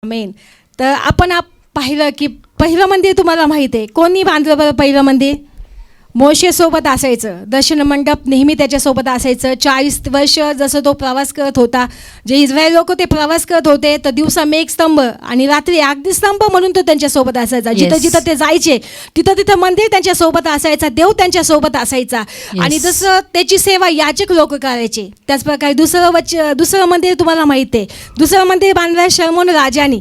Main तर आपण पाहिलं की पहिलं मंदिर तुम्हाला माहीत आहे कोणी बांधलं बरं पहिलं मंदिर? मोशेसोबत असायचं, दर्शन मंडप नेहमी त्याच्यासोबत असायचं. 40 वर्ष जसं तो प्रवास करत होता, जे इस्रायल लोक ते प्रवास करत होते तर दिवसा मेघस्तंभ आणि रात्री अग्निस्तंभ म्हणून तो त्यांच्यासोबत असायचा. जिथं जिथं ते जायचे तिथं तिथं मंदिर त्यांच्यासोबत असायचा, देव त्यांच्यासोबत असायचा. आणि जसं त्याची सेवा याचक लोक करायचे त्याचप्रकारे दुसरं मंदिर तुम्हाला माहिती आहे, दुसरं मंदिर बांधलं शलोमोन राजानी.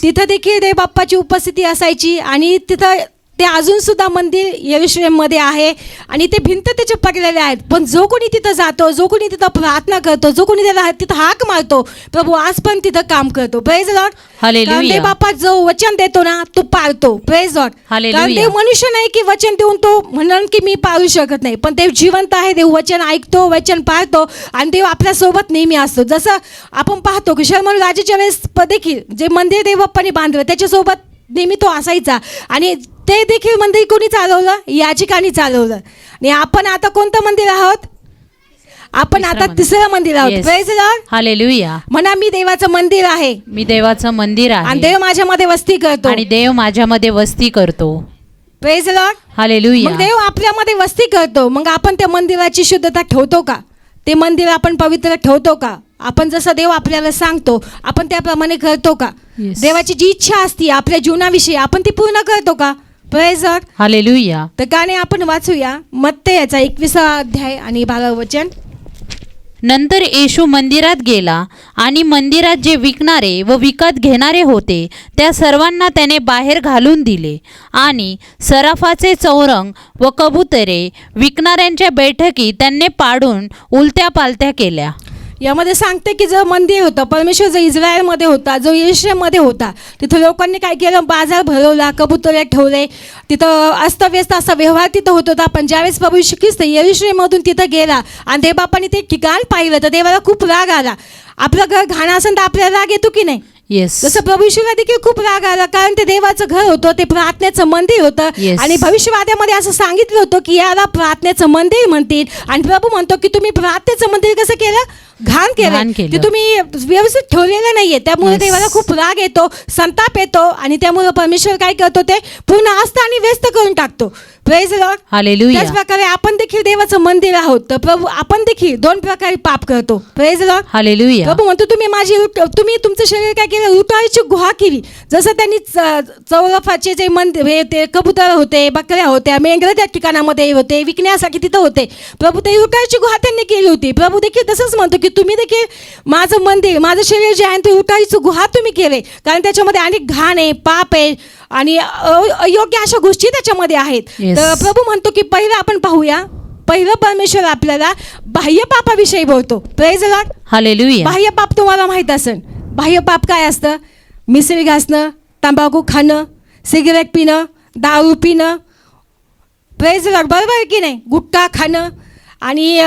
तिथं देखील देव बाप्पाची उपस्थिती असायची आणि तिथं ते अजून सुद्धा मंदिर यरूशलेममध्ये आहे आणि ते भिंत त्याचे पडलेले आहेत. पण जो कोणी तिथं जातो, जो कोणी तिथं प्रार्थना करतो, जो कोणी त्याला तिथं हाक मारतो, प्रभू आज पण तिथं काम करतो. Praise Lord. कारण देव बाप्पा जो वचन देतो ना तो पाळतो. Praise Lord. कारण देव मनुष्य नाही की वचन देऊन तो म्हणून की मी पाळू शकत नाही, पण देव जिवंत आहे. देव वचन ऐकतो, वचन पाळतो आणि देव आपल्यासोबत नेहमी असतो. जसं आपण पाहतो की शलोमोन राजाच्या वेळेस देखील जे मंदिर देव बाप्पाने बांधलं त्याच्यासोबत नेहमी तो असायचा आणि ते देखील मंदिर कोणी चालवलं? याचकांनी चालवलं. आणि आपण आता कोणतं मंदिर आहोत? आपण आता तिसरं मंदिर आहोत. Praise Lord. हालेलुया. म्हणा मी देवाचं मंदिर आहे, मी देवाचं मंदिर आहे आणि देव माझ्यामध्ये वस्ती करतो, आणि देव माझ्यामध्ये वस्ती करतो. Praise Lord. हालेलुया. मग देव आपल्यामध्ये वस्ती करतो, मग आपण त्या मंदिराची शुद्धता ठेवतो का? ते मंदिर आपण पवित्र ठेवतो का? आपण जसं देव आपल्याला सांगतो आपण त्याप्रमाणे करतो का? देवाची जी इच्छा असते आपल्या जीवनाविषयी आपण ती पूर्ण करतो का? Praise Lord. हालेलुया. तर गाणे आपण वाचूया मत्तेयाचा 21 अध्याय आणि 12 वचन. नंतर येशू मंदिरात गेला आणि मंदिरात जे विकणारे व विकत घेणारे होते त्या सर्वांना त्याने बाहेर घालून दिले आणि सराफाचे चौरंग व कबुतरे विकणाऱ्यांच्या बैठकी त्यांनी पाडून उलत्या पालत्या केल्या. यामध्ये सांगते की जो मंदिर होतं परमेश्वर जो इस्रायलमध्ये होता, जो यरूशलेममध्ये होता, तिथं लोकांनी काय केलं? बाजार भरवला, कबुतरे ठेवले, तिथं अस्तव्यस्त असा व्यवहार तिथं होत होता. पण ज्यावेळेस प्रभू येशू ख्रिस्त यरूशलेममधून तिथं गेला आणि देवबापाने ते ठिकाण पाहिलं तर देवाला खूप राग आला. आपलं घर घाण असेल तर आपल्याला राग येतो की नाही? जसं प्रभू येशूला देखील खूप राग आला, कारण ते देवाचं घर होतं, ते प्रार्थनेचं मंदिर होतं. आणि भविष्यवाद्यामध्ये असं सांगितलं होतं की याला प्रार्थनेचं मंदिर म्हणतील. आणि प्रभू म्हणतो की तुम्ही प्रार्थनेचं मंदिर कसं केलं? घाण केलं, ते तुम्ही व्यवस्थित ठेवलेलं नाहीये. त्यामुळे देवाला खूप राग येतो, संताप येतो आणि त्यामुळे परमेश्वर काय करतो? ते पूर्ण आस्था आणि व्यस्त करून टाकतो. Praise Lord. हालेलुया. त्याच प्रकारे आपण देखील देवाचं मंदिर आहोत, तर प्रभू आपण देखील दोन प्रकारे पाप करतो. Praise Lord. हालेलुया. प्रभू म्हणतो तुम्ही तुमचं शरीर काय केलं? लुटाळीची गुहा केली. जसं त्यांनी चौरफाचे जे मंदिर ते कबूतर होते, बकऱ्या होत्या, मेंढरं त्या ठिकाणामध्ये होते, विकण्यासाठी तिथं होते. प्रभू ते लुटाळीची गुहा त्यांनी केली होती. प्रभू देखील तसंच म्हणतो की तुम्ही देखील माझं मंदिर, माझं शरीर जे आहे ते लुटाळीची गुहा तुम्ही केले, कारण त्याच्यामध्ये अनेक घाण आहे, पाप आहे आणि अयोग्य अशा गोष्टी त्याच्यामध्ये आहेत. तर प्रभू म्हणतो की पहिलं आपण पाहूया, पहिलं परमेश्वर आपल्याला बाह्य पापाविषयी बोलतो. Praise Lord. हालेलुया. बाह्य पाप तुम्हाला माहित असेल. बाह्य पाप काय असतं? मिसळी घासणं, तंबाखू खाणं, सिगरेट पिणं, दारू पिणं. Praise Lord. बरोबर आहे की नाही? गुटखा खाणं आणि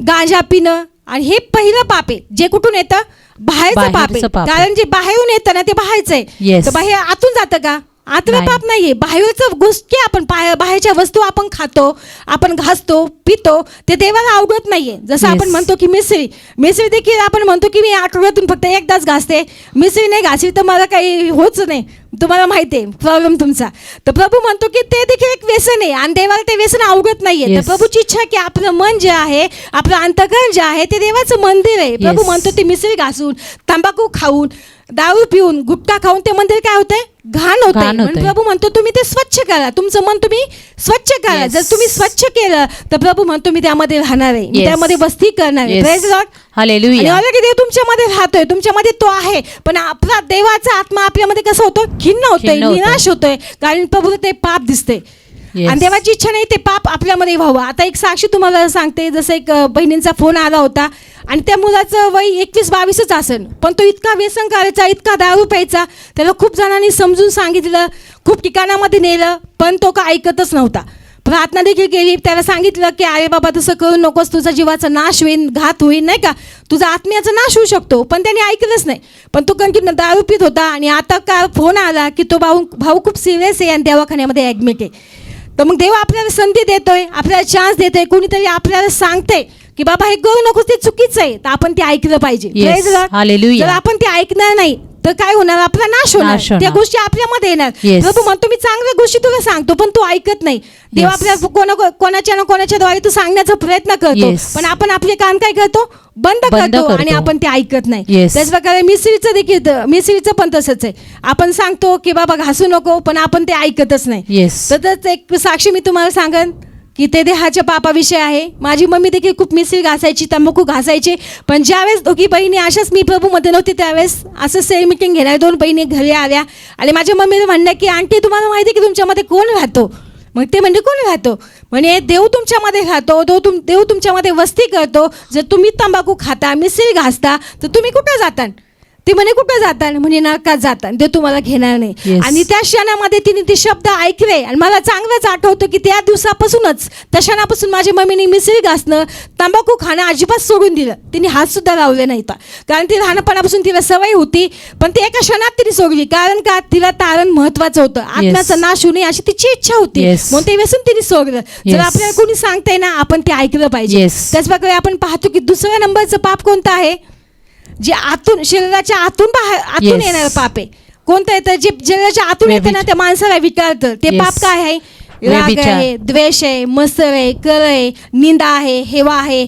गांजा पिणं. आणि हे पहिलं पाप आहे जे कुठून येतं? बाहेरचं पाप आहे. कारण जे बाहेरून येतं ना ते बाहेरचं आहे. तर बाहेर आतून जातं का? आतलं पाप नाहीये, बाहेरचं गोष्टी आपण बाहेरच्या वस्तू आपण खातो, आपण घासतो, पितो, ते देवाला आवडत नाहीये. जसं आपण म्हणतो की मिसळी देखील आपण म्हणतो की मी आठवड्यातून फक्त एकदाच घासते, मिसळी नाही घासली तर मला काही होच नाही. तुम्हाला माहिती आहे प्रॉब्लेम तुमचा. तर प्रभू म्हणतो की ते देखील एक व्यसन आहे आणि देवाला ते व्यसन आवडत नाहीये. तर प्रभूची इच्छा आहे की आपलं मन जे आहे, आपलं अंतःकरण जे आहे ते देवाचं मंदिर आहे. प्रभू म्हणतो ते मिसळी घासून, तंबाखू खाऊन, दारू पिऊन, गुटखा खाऊन ते मंदिर काय होतंय? घाण होतंय. प्रभू म्हणतो तुम्ही ते स्वच्छ करा, तुमचं मन तुम्ही स्वच्छ करा. जर तुम्ही स्वच्छ केलं तर प्रभू म्हणतो मी त्यामध्ये राहणार आहे, मी त्यामध्ये वस्ती करणार आहे. Praise Lord. हालेलुया. ऑलरेडी देव तुमच्यामध्ये राहतोय, तुमच्यामध्ये तो आहे. पण आपला देवाचा आत्मा आपल्यामध्ये कसं होतं? खिन्न होतोय, निराश होतोय, कारण प्रभू ते पाप दिसते. आणि देवाची इच्छा नाही ते पाप आपल्यामध्ये व्हावं. आता एक साक्षी तुम्हाला सांगते. जसं एक बहिणींचा फोन आला होता आणि त्या मुलाचं वय 21-22च असेल, पण तो इतका व्यसन करायचा, इतका दारू प्यायचा. त्याला खूप जणांनी समजून सांगितलं, खूप ठिकाणामध्ये नेलं, पण तो का ऐकतच नव्हता. प्रार्थना देखील केली, त्याला सांगितलं की अरे बाबा तसं करू नकोस, तुझा जीवाचा नाश होईल, घात होईल, नाही का, तुझा आत्म्याचा नाश होऊ शकतो. पण त्याने ऐकलंच नाही. पण तो कंटिन्यू दारू पित होता आणि आता का फोन आला की तो भाऊ खूप सिरियस आहे आणि दवाखान्यामध्ये ॲडमिट आहे. तर मग देव आपल्याला संधी देतोय, आपल्याला चान्स देतोय, कोणीतरी आपल्याला सांगते की बाबा हे करू नकोस, ते चुकीचं आहे, तर आपण ते ऐकलं पाहिजे. जर आपण ते ऐकणार नाही तर काय होणार, आपला नाश नाश होणार, होणार. त्या गोष्टी आपल्यामध्ये येणार. Yes. प्रभू म्हणतो मी चांगल्या गोष्टी तुला सांगतो, पण तू ऐकत नाही. देव Yes. आपल्या कोणाच्या ना कोणाच्या द्वारे तू सांगण्याचा प्रयत्न करतो, Yes. पण आपण आपले कान काय करतो, बंद करतो आणि आपण ते ऐकत नाही. Yes. त्याच प्रकारे मिसळीचं पण तसंच आहे. आपण सांगतो की बाबा घासू नको, पण आपण ते ऐकतच नाही. येस. तसंच एक साक्षी मी तुम्हाला सांगन की ते देहाच्या पापाविषयी आहे. माझी मम्मी देखील खूप मिसळी घासायची, तंबाखू घासायची, पण ज्यावेळेस दोघी बहिणी अशाच, मी प्रभूमध्ये नव्हती त्यावेळेस, असं सेल मीटिंग घेणार 2 बहिणी घरी आल्या आणि माझ्या मम्मीला म्हणणं की आंटी तुम्हाला माहिती आहे की तुमच्यामध्ये कोण राहतो? मग ते म्हणजे कोण राहतो? म्हणे देव तुमच्यामध्ये राहतो, देव तुमच्यामध्ये वस्ती करतो. जर तुम्ही तंबाखू खाता, मिसळी घासता, तर तुम्ही कुठं जाता? ते म्हणे कुठं जातात? म्हणे नरकात जातात, ते तुम्हाला घेणार नाही. Yes. आणि त्या क्षणामध्ये तिने ते शब्द ऐकले आणि मला चांगलंच आठवतं की त्या दिवसापासूनच, त्या क्षणापासून माझ्या मम्मीने मिसळी घासणं, तंबाखू खाणं अजिबात सोडून दिलं. तिने हात सुद्धा लावले नाही, कारण ती लहानपणापासून तिला सवय होती, पण ती एका क्षणात तिने सोडली. कारण का? तिला तारण महत्वाचं होतं, आत्म्याचा नाश होऊ नये अशी तिची इच्छा होती. Yes. म्हणून ते व्यसन तिने सोडलं. जर Yes. आपल्याला कोणी सांगताय ना, आपण ते ऐकलं पाहिजे. Yes. त्याच प्रकारे आपण पाहतो की 2ऱ्या नंबरचं पाप कोणतं आहे? जे आतून, शरीराच्या आतून Yes. येणारं पाप आहे. कोणतं येतं? जे शरीराच्या आतून येतं ना, त्या माणसाला विकारतं. ते Yes. पाप काय आहे? राग व्यभिचार. आहे, द्वेष आहे, मत्सर आहे, कर आहे, निंदा आहे, हेवा आहे,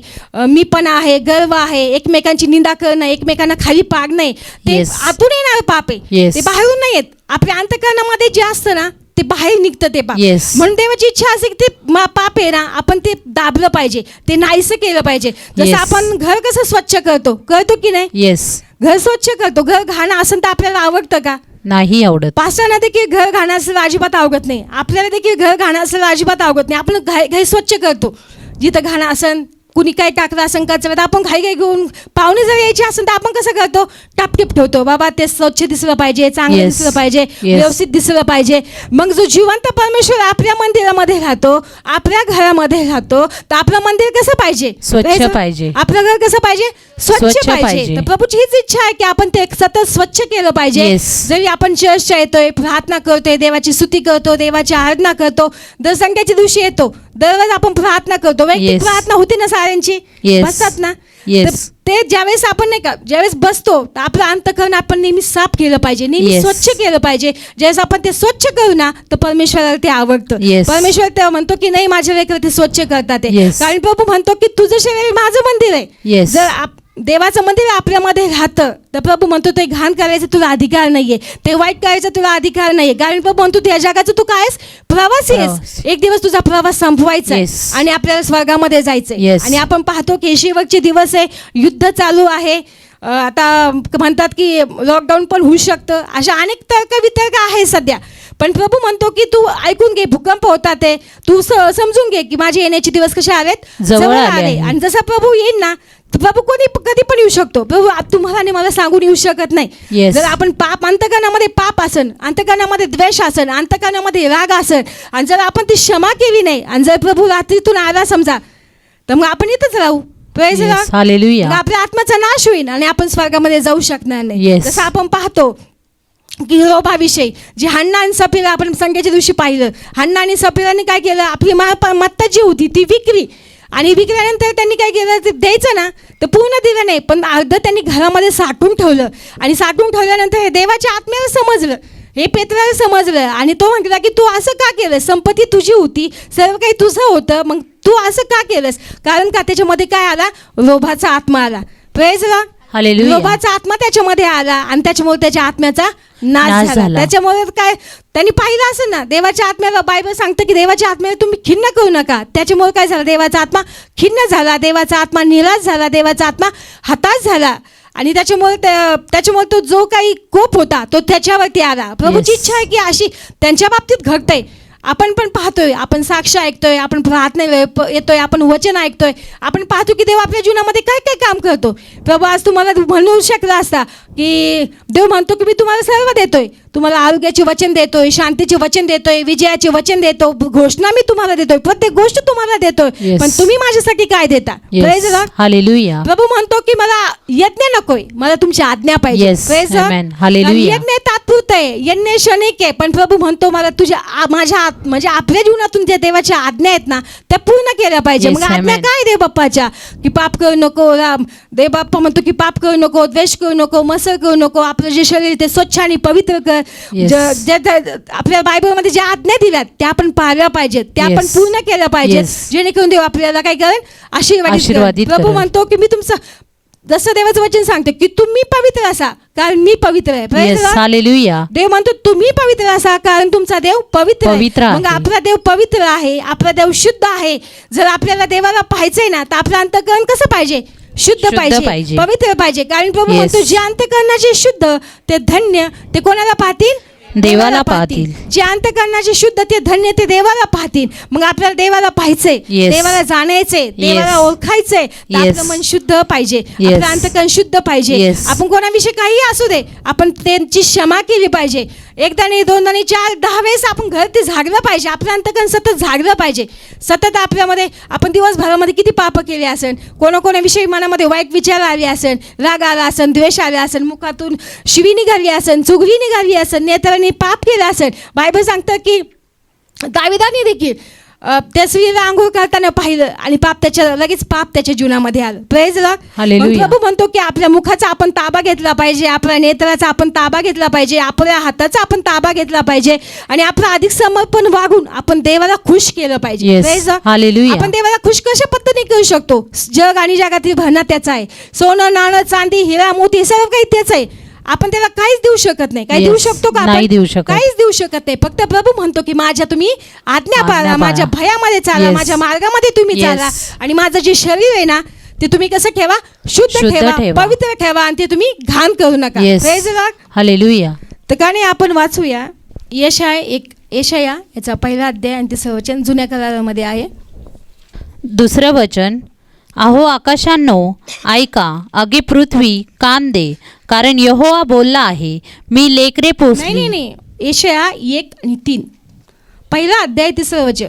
मीपणा आहे, गर्व आहे, एकमेकांची निंदा करणं, एकमेकांना खाली पाडणे. ते Yes. आतून येणारं पाप आहे. Yes. ते बाहेरून नाही येत. आपल्या अंतःकरणामध्ये जे असतं ना, ते बाहेर निघतं ते पाप. Yes. म्हणून देवाची इच्छा असेल की ते पाप आहे ना, आपण ते दाबलं पाहिजे, ते नाहीसं केलं पाहिजे. जसं Yes. आपण घर कसं स्वच्छ करतो की नाही? येस. घर स्वच्छ करतो. घर घाणं असेल तर आपल्याला आवडतं का? नाही आवडत. पास्टरांना देखील घर घाणं असेल अजिबात आवडत नाही. आपल्याला देखील घर घाणं असेल अजिबात आवडत नाही. आपण घर स्वच्छ करतो. जिथं घाणं असेल, कुणी काय टाकलं असेल कचरा, तर आपण घाई घेऊन, पाहुणे जर यायचे असेल तर आपण कसं करतो? टापटीप ठेवतो. बाबा ते स्वच्छ दिसलं पाहिजे, चांगलं Yes. दिसलं पाहिजे, Yes. व्यवस्थित दिसलं पाहिजे. मग जो जिवंत परमेश्वर आपल्या मंदिरामध्ये राहतो, आपल्या घरामध्ये राहतो, तर आपलं मंदिर कसं पाहिजे? स्वच्छ पाहिजे. आपलं घर कसं पाहिजे? स्वच्छ स्वच्छ पाहिजे. पाहिजे. तर प्रभूची हीच इच्छा आहे की आपण ते सतत स्वच्छ केलं पाहिजे. Yes. जरी आपण चर्चच्या येतोय, प्रार्थना करतोय, देवाची स्तुती करतो, देवाची आराधना करतो, दर संध्याच्या दिवशी येतो, दररोज आपण प्रार्थना करतो. वैयक्तिक Yes. प्रार्थना होती ना साऱ्यांची, Yes. बसतात ना. Yes. तर ते ज्यावेळेस आपण नाही का, ज्यावेळेस बसतो, तर आपलं अंतःकरण आपण नेहमी साफ केलं पाहिजे, नेहमी Yes. स्वच्छ केलं पाहिजे. ज्यावेळेस आपण ते स्वच्छ करू ना, तर परमेश्वराला ते आवडतं. Yes. परमेश्वर तेव्हा म्हणतो की नाही, माझ्या लेकरं ते स्वच्छ करतात ते. Yes. कारण प्रभू म्हणतो की तुझं शरीर माझं मंदिर आहे. Yes. जर देवाचं मंदिर आपल्यामध्ये राहतं, तर प्रभू म्हणतो ते घाण करायचा तुला अधिकार नाहीये, ते वाईट करायचा तुला अधिकार नाहीये. कारण प्रभू म्हणतो त्या जगाचं तू काय आहेस? प्रवासी आहेस. प्रवासी. एक दिवस तुझा प्रवास संपवायचा आहे Yes. आणि आपल्याला स्वर्गामध्ये जायचंय. Yes. आणि आपण पाहतो की शेवटचे दिवस आहे, युद्ध चालू आहे. आता म्हणतात की लॉकडाऊन पण होऊ शकतं. अशा अनेक तर्कवितर्क आहे सध्या. पण प्रभू म्हणतो की तू ऐकून घे, भूकंप होतात ते, तू समजून घे की माझे येण्याचे दिवस कसे आलेत, जवळ आले आहे. आणि जसा प्रभू येईल ना, तर प्रभू कधी पण येऊ शकतो. प्रभू तुम्हाला आणि मला सांगून येऊ शकत नाही. Yes. जर आपण अंतःकरणामध्ये पाप असेल, अंतःकरणामध्ये द्वेष असेल, अंतःकरणामध्ये राग असेल, आणि जर आपण ती क्षमा केली नाही, आणि जर प्रभू रात्रीतून आला समजा, तर मग आपण इथंच राहू. Praise the Yes. Lord. Hallelujah. मग आपल्या आत्म्याचा नाश होईल आणि आपण स्वर्गामध्ये जाऊ शकणार नाही. Yes. जसं आपण पाहतो की लोभाविषयी जे हन्ना आणि सफीरा आपण संध्याच्या दिवशी पाहिलं. हन्ना आणि सफीराने काय केलं? आपली मालमत्ता जी होती ती विकली, आणि विकल्यानंतर त्यांनी काय केलं? ते द्यायचं ना, तर पूर्ण दिलं नाही, पण अर्ध त्यांनी घरामध्ये साठवून ठेवलं. आणि साठवून ठेवल्यानंतर हे देवाच्या आत्म्याला समजलं, हे पेत्राला समजलं, आणि तो म्हटला की तू असं का केलं? संपत्ती तुझी होती, सर्व काही तुझं होतं, मग तू असं का केलंस? कारण का त्याच्यामध्ये काय आला? लोभाचा आत्मा आला. प्रेज ला. Hallelujah. लोभाचा आत्मा त्याच्यामध्ये आला आणि त्याच्यामुळे त्याच्या आत्म्याचा नाश झाला. त्याच्यामुळे काय त्यांनी पाहिलं असेल ना, देवाच्या आत्म्याला बायबल सांगतं की देवाच्या आत्म्याला तुम्ही खिन्न करू नका. त्याच्यामुळे काय झालं? देवाचा आत्मा खिन्न झाला, देवाचा आत्मा निराश झाला, देवाचा आत्मा हताश झाला. आणि त्याच्यामुळे तो जो काही कोप होता तो त्याच्यावरती आला. प्रभूची Yes. इच्छा आहे की अशी त्यांच्या बाबतीत घडतंय. आपण पण पाहतोय, आपण साक्ष ऐकतोय, आपण प्रार्थना येतोय, आपण वचन ऐकतोय, आपण पाहतो की देव आपल्या जीवनामध्ये काय काय काम करतो. प्रभू आज तुम्हाला म्हणू शकला असता की देव म्हणतो की मी तुम्हाला सर्व देतोय, तुम्हाला आरोग्याचे वचन देतोय, शांतीचे वचन देतोय, विजयाचे वचन देतो, घोषणा मी तुम्हाला देतोय, प्रत्येक गोष्ट तुम्हाला देतोय. Yes. पण तुम्ही माझ्यासाठी काय देता? Yes. Praise the Lord. Hallelujah. प्रभू म्हणतो की मला यज्ञ नकोय, मला तुमची आज्ञा पाहिजे. Yes. Praise the Lord. Amen. Hallelujah. यज्ञ तात्पुरतं आहे, यज्ञ क्षणिक आहे, पण प्रभू म्हणतो मला माझ्या म्हणजे आपल्या जीवनातून ज्या देवाच्या आज्ञा आहेत ना, त्या पूर्ण केल्या पाहिजे. Yes. मग आज्ञा Amen. काय देव बाप्पाच्या? की पाप करू नको. देव बाप्पा म्हणतो की पाप करू नको, द्वेष करू नको, असं करू नको, आपलं जे शरीर ते स्वच्छ आणि पवित्र कर. Yes. आपल्या बायबलमध्ये ज्या आज्ञा दिल्यात त्या आपण पाळल्या पाहिजेत, त्या आपण Yes. पूर्ण केल्या पाहिजेत, Yes. जेणेकरून देव आपल्याला काय करेल, आशीर्वादित आशीर्वादित प्रभू करेल. म्हणतो की मी तुमचं, जसं देवाचं वचन सांगते की तुम्ही पवित्र असा कारण मी पवित्र आहे. Praise yes the Lord. Hallelujah. देव म्हणतो तुम्ही पवित्र असा कारण तुमचा देव पवित्र पवित्र आहे. आहे. मग आपला देव पवित्र आहे, आपला देव शुद्ध आहे. जर आपल्याला देवाला पाहायचंय ना तर आपलं अंतःकरण कसं पाहिजे, शुद्ध पाहिजे, पवित्र पाहिजे. कारण प्रभू Yes. म्हणतो जे अंतःकरणाचे शुद्ध ते धन्य, ते कोणाला पाहतील, देवाला पाहतील. जे अंतःकरणाचे शुद्ध ते धन्य, ते देवाला पाहतील. मग आपल्याला देवाला पाहायचंय, Yes. देवाला जाणायचंय, देवाला Yes. ओळखायचंय, तर Yes. आपलं मन शुद्ध पाहिजे, Yes. आपलं अंतःकरण शुद्ध पाहिजे. Yes. आपण कोणाविषयी काही असू दे, आपण त्यांची क्षमा केली पाहिजे. एकदा नाही, दोनदा नाही, 4-10 वेळेस आपण घर ते झाडलं पाहिजे. आपलं अंतःकरण सतत झाडलं पाहिजे. सतत आपल्यामध्ये आपण दिवसभरामध्ये किती पाप केले असेल, कोणाकोणाविषयी मनामध्ये वाईट विचार आले असेल, राग आला असेल, द्वेष आले असेल, मुखातून शिवी निघाली असेल, चुगली निघाली असेल, नेत्रांनी पाप केलं असेल. बायबल सांगतं की दाविदाने देखील त्या स्त्रीला आंघोळ करताना पाहिलं आणि लगेच पाप त्याच्या जीवनामध्ये आलं. Praise Lord. हालेलुया. प्रभू म्हणतो की आपल्या मुखाचा आपण ताबा घेतला पाहिजे, आपल्या नेत्राचा आपण ताबा घेतला पाहिजे, आपल्या हाताचा आपण ताबा घेतला पाहिजे आणि आपलं अधिक समर्पण वागून आपण देवाला खुश केलं पाहिजे. Yes. Praise the Lord. Hallelujah. आपण देवाला खुश कशा पद्धतीने करू शकतो. जग आणि जगातील भरणा त्याचा आहे. सोनं, नाणं, चांदी, हिरा, मोती सर्व काही त्याच आहे. आपण त्याला काहीच देऊ शकत नाही. काही Yes. देऊ शकतो का? नाही आपण देऊ शकत. काहीच देऊ शकत नाही. फक्त प्रभू म्हणतो की माझ्या तुम्ही आज्ञा पाळा, आज्ञा माझ्या पाळा. भयामध्ये चाला, Yes. माझ्या मार्गामध्ये तुम्ही Yes. चाला आणि माझं जे शरीर आहे ना ते तुम्ही कसं ठेवा, शुद्ध शुद्ध ठेवा, ठेवा. पवित्र ठेवा आणि ते तुम्ही घाण करू नका. Yes Praise the Lord. Hallelujah. तर का नाही आपण वाचूया यशाया याचा पहिला अध्याय आणि तिसरं वचन जुन्या करारामध्ये आहे. दुसरं वचन, अहो आकाशांनो ऐका, अगे पृथ्वी कान दे, कारण यहोवा बोलला आहे, मी लेकरे पोचली. नाही यशाया 1:3 पहिला अध्याय तिसरं वचन.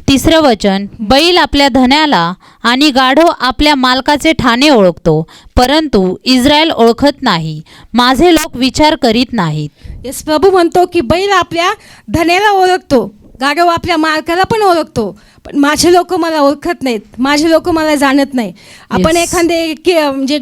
तिसरं वचन, बैल आपल्या धन्याला आणि गाढव आपल्या मालकाचे ठाणे ओळखतो, परंतु इस्रायल ओळखत नाही, माझे लोक विचार करीत नाहीत. येस, प्रभू म्हणतो की बैल आपल्या धन्याला ओळखतो, गाढव आपल्या मालकाला पण ओळखतो, पण माझे लोक मला ओळखत नाहीत, माझे लोक मला जाणत नाही. आपण Yes. एखादे म्हणजे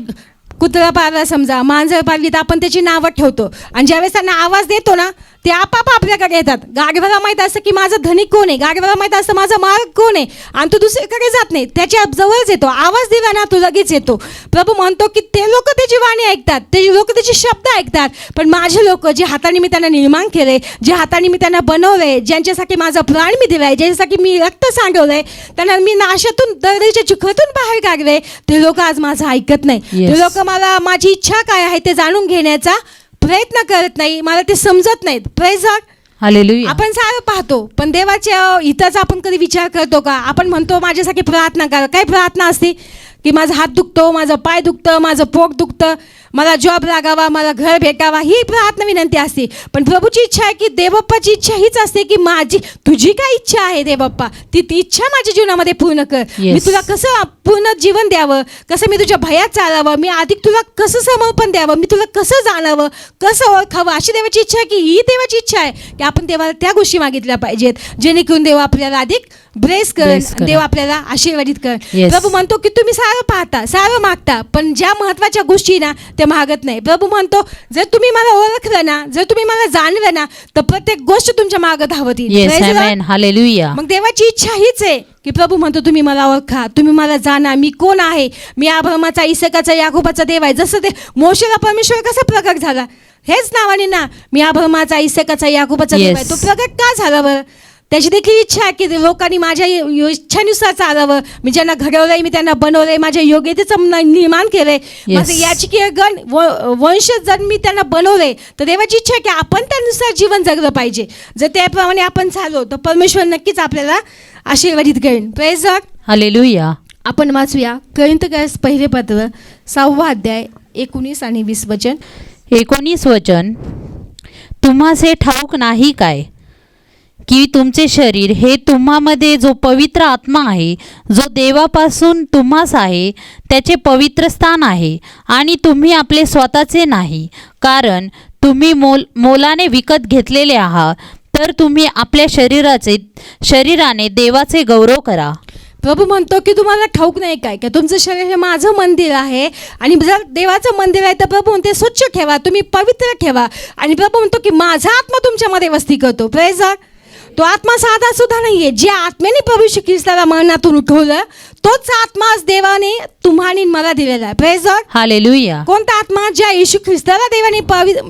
कुत्रा पाळला समजा, मांजर पाळली तर आपण त्याची नावं ठेवतो आणि ज्यावेळेस त्यांना आवाज देतो ना ते आपाप आपल्याकडे येतात. गाढवाला माहीत असतं की माझं धनिक कोण आहे, गाढवाला माहीत असतं माझा मालक कोण आहे आणि तो दुसरीकडे जात नाही, त्याच्या जवळच येतो. आवाज दिला ना तो लगेच येतो. प्रभू म्हणतो की ते लोक त्याची वाणी ऐकतात, ते लोक त्याचे शब्द ऐकतात, पण माझे लोक जे हाताने मी त्यांना निर्माण केले, जे हाताने मी त्यांना बनवले, ज्यांच्यासाठी माझा प्राण मी दिलाय, ज्यांच्यासाठी मी रक्त सांडवलंय, त्यांना मी नाशातून दरीच्या चिखलातून बाहेर काढले, ते लोक आज माझं ऐकत नाही. Yes. ते लोक मला माझी इच्छा काय आहे ते जाणून घेण्याचा प्रयत्न करत नाही, मला ते समजत नाहीत. Praise God. हालेलुया. आपण सारं पाहतो पण देवाच्या हिताचा आपण कधी विचार करतो का? आपण म्हणतो माझ्यासाठी प्रार्थना करा. काय प्रार्थना असते की माझा हात दुखतो, माझं पाय दुखतं, माझं पोट दुखतं, मला जॉब लागावा, मला घर भेटावा, ही प्रार्थना विनंती असते. पण प्रभूची इच्छा आहे की देवबाप्पाची इच्छा हीच असते की तुझी काय इच्छा आहे देवबाप्पा, ती इच्छा माझ्या जीवनामध्ये पूर्ण कर. Yes. मी तुला कसं पूर्ण जीवन द्यावं, कसं मी तुझ्या भयात चालावं, मी अधिक तुला कसं समर्पण द्यावं, मी तुला कसं जाणावं, कसं ओळखावं, अशी देवाची इच्छा आहे की ही देवाची इच्छा आहे की आपण देवाला त्या गोष्टी मागितल्या पाहिजेत जेणेकरून देव आपल्याला अधिक ब्लेस करेल, देव आपल्याला आशीर्वादित करेल. Yes. प्रभू म्हणतो की तुम्ही सारं पाहता, सारं मागता, पण ज्या महत्त्वाच्या गोष्टी ना त्या मागत नाही. प्रभू म्हणतो जर तुम्ही मला ओळखलं ना, जर तुम्ही मला जाणलं ना, तर प्रत्येक गोष्ट तुमच्या मागं धावत येईल. Yes Praise the Lord. Amen. Hallelujah. मग देवाची इच्छा हीच आहे की प्रभू म्हणतो तुम्ही मला ओळखा, तुम्ही मला जाणा, मी कोण आहे, मी अब्राहमाचा, इसाकाचा, याकोबाचा देव आहे. जसं ते मोशेला परमेश्वर कसा प्रकट झाला, हेच नावाने ना, मी अब्राहमाचा, इसाकाचा, याकोबाचा देव आहे. Yes. तो प्रकट का झाला बरं? त्याची देखील इच्छा आहे की लोकांनी माझ्या इच्छानुसार चालावं. मी ज्यांना घडवलंय, मी त्यांना बनवलंय, माझ्या योग्यतेचं निर्माण केलंय, माझं याचकीय गण वंशज जर मी त्यांना बनवलंय, तर देवाची इच्छा आहे की आपण त्यानुसार जीवन जगलं पाहिजे. जर त्याप्रमाणे आपण चाललो तर परमेश्वर नक्कीच आपल्याला आशीर्वादित करेन. Praise God. हालेलुया. आपण वाचूया कोरिन्थीकर पहिले पत्र 6 अध्याय 19 आणि 20 वचन. 19 वचन, तुम्हास हे ठाऊक नाही काय की तुमचे शरीर हे तुम्हामध्ये जो पवित्र आत्मा आहे, जो देवापासून तुम्हास आहे, त्याचे पवित्र स्थान आहे आणि तुम्ही आपले स्वतःचे नाही, कारण तुम्ही मोलाने विकत घेतलेले आहात, तर तुम्ही आपल्या शरीराने देवाचे गौरव करा. प्रभू म्हणतो की तुम्हाला ठाऊक नाही काय की तुमचं शरीर हे माझं मंदिर आहे, आणि जर देवाचं मंदिर आहे तर प्रभू म्हणते स्वच्छ ठेवा, तुम्ही पवित्र ठेवा. आणि प्रभू म्हणतो की माझा आत्मा तुमच्यामध्ये वस्ती करतो. Praise Lord. तो आत्मा साधा सुद्धा नाहीये. ज्या आत्म्याने प्रभू येशू ख्रिस्ताला मरणातून उठवलं तोच आत्मा आज देवाने तुम्हाने मला दिलेला आहे. Praise Lord. हालेलुया. कोणता आत्मा? ज्या येशू ख्रिस्ताला देवाने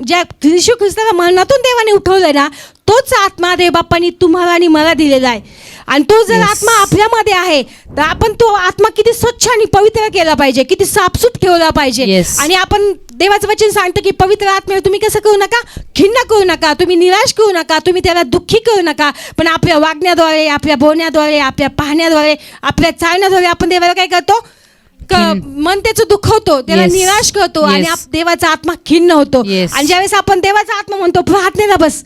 ज्या येशू ख्रिस्ताला मरणातून देवाने उठवलंय ना, तोच आत्मा देव बाप्पानी तुम्हाला आणि मला दिलेला आहे. आणि तो जर Yes. आत्मा आपल्यामध्ये आहे तर आपण तो आत्मा किती स्वच्छ आणि पवित्र केला पाहिजे, किती साफसूफ ठेवला पाहिजे. Yes. आणि आपण देवाचं वचन सांगतं की पवित्र आत्म्यावर तुम्ही कसं करू नका, खिन्न करू नका, तुम्ही निराश करू नका, तुम्ही त्याला दुःखी करू नका. पण आपल्या वागण्याद्वारे, आपल्या बोलण्याद्वारे, आपल्या पाहण्याद्वारे, आपल्या चालण्याद्वारे आपण देवाला काय करतो? मन त्याचं दुखवतो, त्याला Yes. निराश करतो. आणि Yes. देवाचा आत्मा खिन्न होतो. Yes. आणि ज्यावेळेस आपण देवाचा आत्मा म्हणतो प्रार्थनेला बस,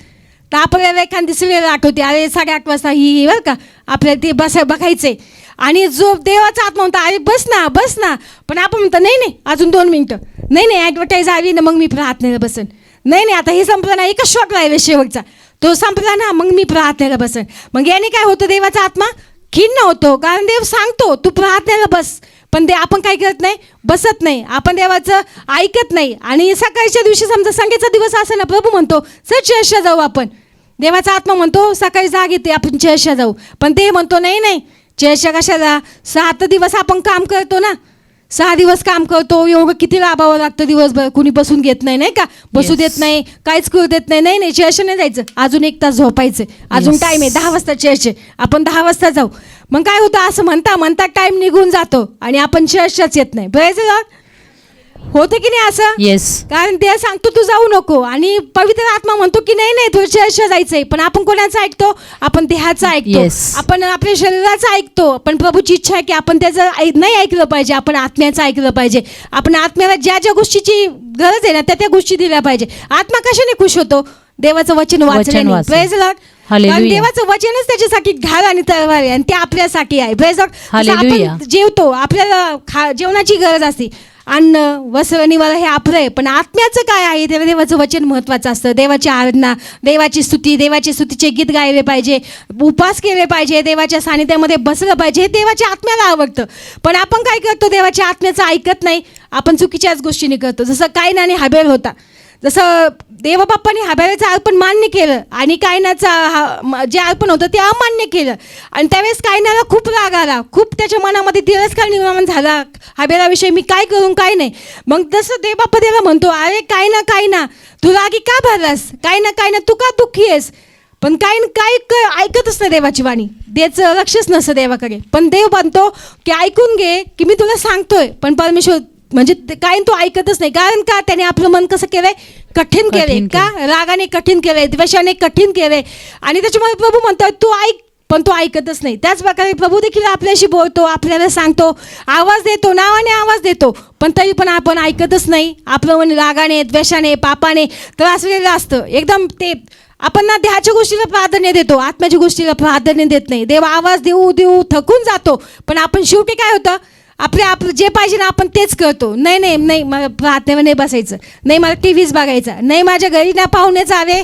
तर आपल्याला एखादी सिरियल आठवते, अरे 8:30 वाजता ही बरं का आपल्याला ते बघायचे. आणि जो देवाचा आत्मा म्हणतो अरे बस ना बस ना, पण आपण म्हणतो नाही नाही अजून 2 मिनिटं, नाही नाही ॲडव्हर्टाईज आली ना मग मी प्रार्थनेला बसन, नाही नाही आता हे संपलं ना, एकच शॉट राहिला शेवटचा, तो संपला ना मग मी प्रार्थनेला बसन. मग याने काय होतं? देवाचा आत्मा खिन्न होतो. कारण देव सांगतो तू प्रार्थनेला बस, पण ते आपण काय करत नाही, बसत नाही, आपण देवाचं ऐकत नाही. आणि सकाळच्या दिवशी समजा संगीचा दिवस असेल ना, प्रभू म्हणतो चल चर्चला जाऊ आपण, देवाचा आत्मा म्हणतो सकाळी जाग येते आपण चर्चला जाऊ, पण ते म्हणतो नाही नाही चर्चला कशाला, 7 दिवस आपण काम करतो ना, 6 दिवस काम करतो, एवढं किती राबावं लागतं दिवसभर, कुणी बसून घेत नाही, नाही का, बसू Yes. देत नाही, काहीच करू देत नाही, नाही नाही चर्च नाही जायचं, अजून 1 तास झोपायचं, अजून Yes. टाईम आहे 10 वाजता चर्च आहे, आपण 10 वाजता जाऊ. मग काय होतं? असं म्हणता टाईम निघून जातो आणि आपण चर्चलाच येत नाही. बरं होतं की नाही असं? येस. कारण ते सांगतो तू जाऊ नको, आणि पवित्र आत्मा म्हणतो की नाही नाही तुला चर्चला जायचंय, पण आपण कोणाचं ऐकतो? आपण देहाचं ऐकतो. Yes. आपण आपल्या शरीराचं ऐकतो. पण प्रभूची इच्छा आहे की आपण त्याचं नाही ऐकलं पाहिजे, आपण आत्म्याचं ऐकलं पाहिजे. आपण आत्म्याला ज्या ज्या गोष्टीची गरज आहे ना त्या गोष्टी दिल्या पाहिजे. आत्मा कशाने खुश होतो? देवाचं वचन वाचल्याने. वाचलं. Praise Lord. हालेलुया. कारण देवाचं वचनच त्याच्यासाठी ढाल आणि तलवार आहे, आणि ते आपल्यासाठी आहे. Praise Lord. जसं हालेलुया. आपण जेवतो, आपल्याला जेवणाची गरज असते, अन्न वस्त्र निवारा हे आपलं आहे, पण आत्म्याचं काय आहे? तेव्हा देवाचं वचन महत्त्वाचं असतं. देवाची आराधना, देवाची स्तुती, देवाची स्तुतीचे गीत गायले पाहिजे, उपवास केले पाहिजे, देवाच्या सानिध्यामध्ये बसलं पाहिजे, हे देवाच्या आत्म्याला आवडतं. पण आपण काय करतो? देवाच्या आत्म्याचं ऐकत नाही, आपण चुकीच्याच गोष्टींनी करतो. जसं काईन आणि हाबेल होता, जसं देवबाप्पाने हाबेलाचं अर्पण मान्य केलं आणि कायनाचा जे अर्पण होतं ते अमान्य केलं, आणि त्यावेळेस कायनाला खूप राग आला, खूप त्याच्या मनामध्ये तिरस्कार निर्माण झाला हाबेलाविषयी, मी काय करून काय नाही. मग तसं देवबाप्पा त्याला म्हणतो अरे कायना तू रागी का भरलास? कायना तू का दुःखी आहेस? पण काय ऐकतच नाही देवाची वाणी, त्याचं लक्षच नसतं देवाकडे. पण देव म्हणतो की ऐकून घे की मी तुला सांगतोय, पण परमेश्वर म्हणजे काय तो ऐकतच नाही. कारण का? त्याने आपलं मन कसं केलंय? कठीण केलंय. का? रागाने कठीण केलंय, द्वेषाने कठीण केलंय. आणि त्याच्यामुळे प्रभू म्हणतो तू ऐक, पण तो ऐकतच नाही. त्याच प्रकारे प्रभू देखील आपल्याशी बोलतो, आपल्याला सांगतो, आवाज देतो, नावाने आवाज देतो, पण तरी पण आपण ऐकतच नाही. आपलं मन रागाने, द्वेषाने, पापाने त्रासलेलं असतं. एकदम ते आपण ना देहाच्या गोष्टीला प्राधान्य देतो, आत्म्याच्या गोष्टीला प्राधान्य देत नाही. देव आवाज देऊ थकून जातो, पण आपण शेवटी काय होतं? आपलं जे पाहिजे ना आपण तेच करतो. नाही मला प्रार्थनेवर नाही बसायचं, नाही मला टीव्हीच बघायचा, नाही माझ्या घरी ना पाहुणेच आले,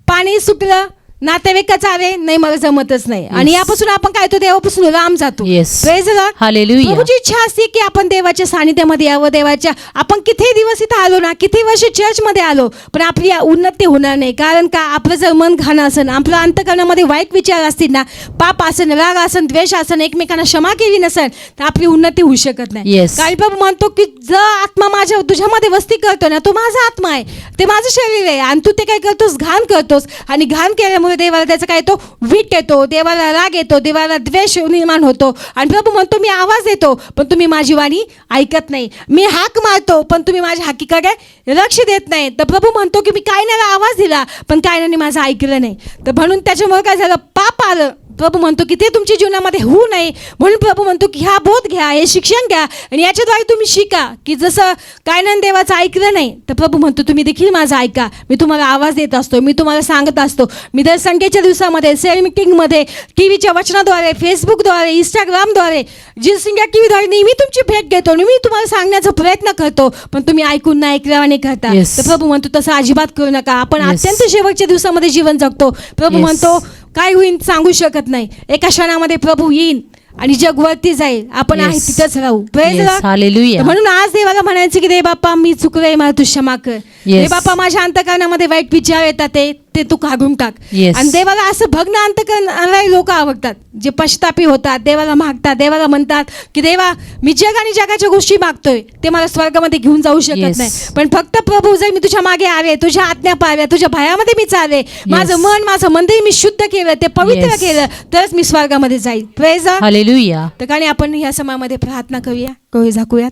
पाणी सुटलं, नातेवाईकच आले, नाही मला जमतच नाही. आणि यापासून आपण काय होतो? देवापासून लांब जातो. Yes. Praise Lord. हालेलुया. प्रभूची इच्छा असते की आपण देवाच्या सानिध्यामध्ये यावं. आपण किती दिवस इथं आलो ना, किती वर्ष चर्चमध्ये आलो, पण आपली उन्नती होणार नाही. कारण का? आपलं जर मन घाण असेल, आपलं अंतःकरणामध्ये वाईट विचार असतील ना, पाप असेल, राग असेल, द्वेष असेल, एकमेकांना क्षमा केली नसेल, तर आपली उन्नती होऊ शकत नाही. Yes. कारण प्रभू म्हणतो की जर आत्मा तुझ्यामध्ये वस्ती करतो ना, तो माझा आत्मा आहे, ते माझं शरीर आहे, आणि तू ते काय करतोस? घाण करतोस. आणि घाण केल्यामुळे देवाला त्याचा काय येतो? वीट येतो, देवाला राग येतो, देवाला द्वेष निर्माण होतो. आणि प्रभू म्हणतो मी आवाज देतो, पण तुम्ही माझी वाणी ऐकत नाही. मी हाक मारतो, पण तुम्ही माझ्या हाकीकडे लक्ष देत नाही. तर प्रभू म्हणतो की मी कायनाला आवाज दिला, पण कायनाने माझं ऐकलं नाही. तर म्हणून त्याच्यामुळे काय झालं? पाप आलं. प्रभू म्हणतो की ते तुमच्या जीवनामध्ये होऊ नये, म्हणून प्रभू म्हणतो की हा बोध घ्या, हे शिक्षण घ्या, आणि याच्याद्वारे तुम्ही शिका की जसं कायनाने देवाचं ऐकलं नाही, तर प्रभू म्हणतो तुम्ही देखील माझं ऐका. मी तुम्हाला आवाज देत असतो, मी तुम्हाला सांगत असतो. मी दर संडेच्या दिवसामध्ये सेल मीटिंगमध्ये, टीव्हीच्या वचनाद्वारे, फेसबुकद्वारे, इंस्टाग्रामद्वारे, जिस इंडिया टीव्हीद्वारे नेहमी तुमची भेट घेतो, मी तुम्हाला सांगण्याचा प्रयत्न करतो, पण तुम्ही ऐकून नाही, ऐकल्याने करता. Yes. तर प्रभू म्हणतो तसं अजिबात करू नका. आपण Yes. अत्यंत शेवटच्या दिवसामध्ये जीवन जगतो. प्रभू Yes. म्हणतो काय होईल सांगू शकत नाही. एका क्षणामध्ये प्रभू येईन आणि जग वरती जाईल. आपण आहे Yes. तिथेच राहू. Praise Yes. the Lord. Hallelujah. तर म्हणून आज देवाला म्हणायचं की दे बाप्पा मी चुकलंय, मला तू क्षमा कर. Yes. दे बाप्पा माझ्या अंतकरणामध्ये वाईट विचार येतात ते तू काढून टाक. Yes. आणि देवाला असं भग्न अंतकरणारे लोक आवडतात जे पश्चातापी होतात, देवाला मागतात, देवाला म्हणतात की देवा मी जग आणि जगाच्या गोष्टी मागतोय, ते मला स्वर्गामध्ये घेऊन जाऊ शकत Yes. नाही. पण फक्त प्रभू जर मी तुझ्या मागे आले, तुझ्या आज्ञा पाळल्या, तुझ्या भयामध्ये मी चालले, माझं मन माझं मंदिर मी शुद्ध केलं, ते पवित्र Yes. केलं, तरच मी स्वर्गामध्ये जाईल. प्रेज. हालेलुया. तर कारण आपण ह्या समयामध्ये प्रार्थना करूया, डोळे झाकूयात.